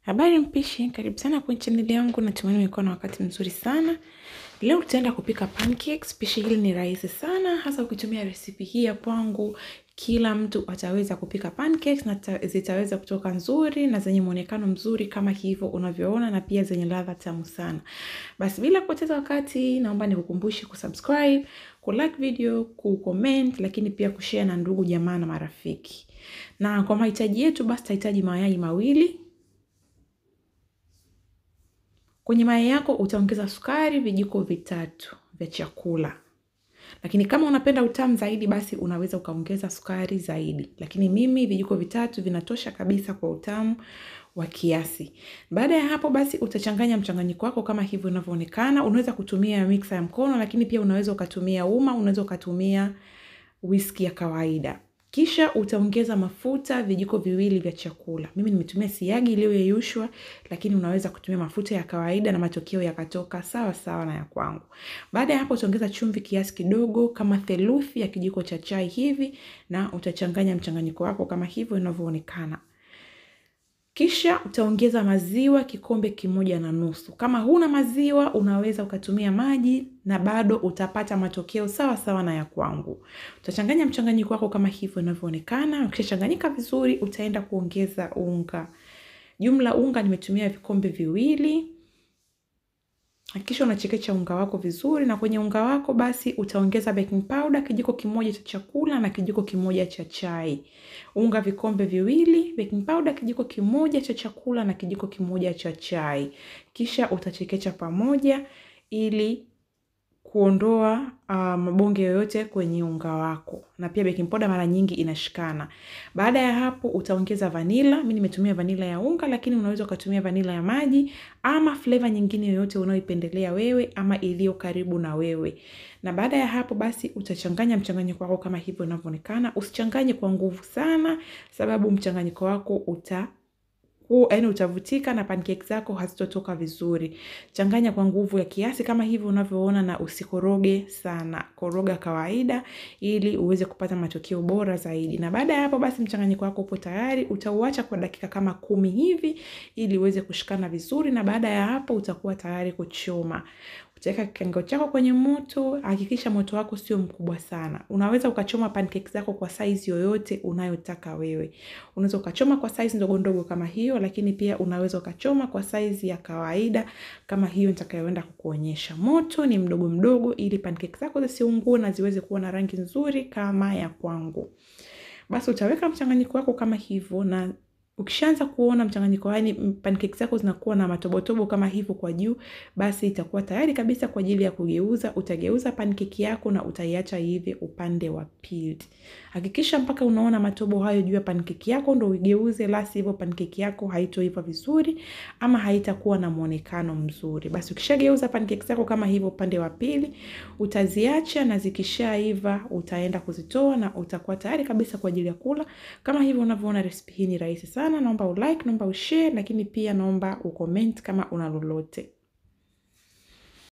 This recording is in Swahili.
Habari mpishi, karibu sana kwenye channel yangu, natumaini umekuwa na wakati mzuri sana. Leo tutaenda kupika pancakes. Pishi hili ni rahisi sana, hasa ukitumia recipe hii ya kwangu. Kila mtu ataweza kupika pancakes na zitaweza kutoka nzuri na zenye muonekano mzuri kama hivyo unavyoona, na pia zenye ladha tamu sana. Basi bila kupoteza wakati, naomba nikukumbushe kusubscribe, kulike video, kucomment, lakini pia kushare na ndugu jamaa na marafiki. Na kwa mahitaji yetu basi tutahitaji mayai mawili. Kwenye mayai yako utaongeza sukari vijiko vitatu vya chakula. Lakini kama unapenda utamu zaidi basi unaweza ukaongeza sukari zaidi. Lakini mimi vijiko vitatu vinatosha kabisa kwa utamu wa kiasi. Baada ya hapo basi utachanganya mchanganyiko wako kama hivyo unavyoonekana. Unaweza kutumia mixer ya mkono, lakini pia unaweza ukatumia uma, unaweza ukatumia whiski ya kawaida. Kisha utaongeza mafuta vijiko viwili vya chakula. Mimi nimetumia siagi iliyoyeyushwa, lakini unaweza kutumia mafuta ya kawaida na matokeo yakatoka sawa sawa na ya kwangu. Baada ya hapo utaongeza chumvi kiasi kidogo kama theluthi ya kijiko cha chai hivi, na utachanganya mchanganyiko wako kama hivyo inavyoonekana. Kisha utaongeza maziwa kikombe 1.5. Kama huna maziwa unaweza ukatumia maji na bado utapata matokeo sawa sawa na ya kwangu. Utachanganya mchanganyiko wako kama hivyo inavyoonekana. Ukishachanganyika vizuri utaenda kuongeza unga. Jumla unga nimetumia vikombe 2. Kisha unachekecha unga wako vizuri, na kwenye unga wako basi utaongeza baking powder kijiko 1 cha chakula na kijiko 1 cha chai. Unga vikombe 2, baking powder kijiko 1 cha chakula na kijiko 1 cha chai. Kisha utachekecha pamoja ili kuondoa mabonge yoyote kwenye unga wako. Na pia baking powder mara nyingi inashikana. Baada ya hapo utaongeza vanilla. Mimi nimetumia vanilla ya unga, lakini unaweza ukatumia vanilla ya maji ama flavor nyingine yoyote unayoipendelea wewe ama iliyo karibu na wewe. Na baada ya hapo basi utachanganya mchanganyiko wako kama hivyo inavyoonekana. Usichanganye kwa nguvu sana, sababu mchanganyiko wako utavutika na pancakes zako hazitotoka vizuri. Changanya kwa nguvu ya kiasi kama hivyo unavyoona, na usikoroge sana. Koroga kawaida ili uweze kupata matokeo bora zaidi. Na baada ya hapo basi mchanganyiko wako upo tayari. Utauacha kwa dakika kama 10 hivi ili uweze kushikana vizuri, na baada ya hapo utakuwa tayari kuchoma. Utaweka kikaango chako kwenye moto, hakikisha moto wako sio mkubwa sana. Unaweza ukachoma pancakes zako kwa size yoyote unayotaka wewe. Unaweza ukachoma kwa size ndogo ndogo kama hiyo, lakini pia unaweza ukachoma kwa size ya kawaida kama hiyo nitakayoenda kukuonyesha. Moto ni mdogo mdogo ili pancakes zako zisiungue na ziweze kuwa na rangi nzuri kama ya kwangu. Basi utaweka mchanganyiko wako kama hivyo, na ukishaanza kuona mchanganyiko yani pancakes zako zinakuwa na matobotobo kama hivyo kwa juu, basi itakuwa tayari kabisa kwa ajili ya kugeuza. Utageuza pancake yako na utaiacha hivi upande wa pili. Hakikisha mpaka unaona matobo hayo juu ya pancake yako ndio ugeuze, la sivyo pancake yako haitoiva vizuri ama haitakuwa na muonekano mzuri. Basi ukishageuza pancake zako kama hivyo upande wa pili, utaziacha, na zikishaiva utaenda kuzitoa na utakuwa tayari kabisa kwa ajili ya kula. Kama hivyo unavyoona recipe hii ni rahisi sana. Naomba ulike, naomba ushare, lakini pia naomba ucomment kama una lolote.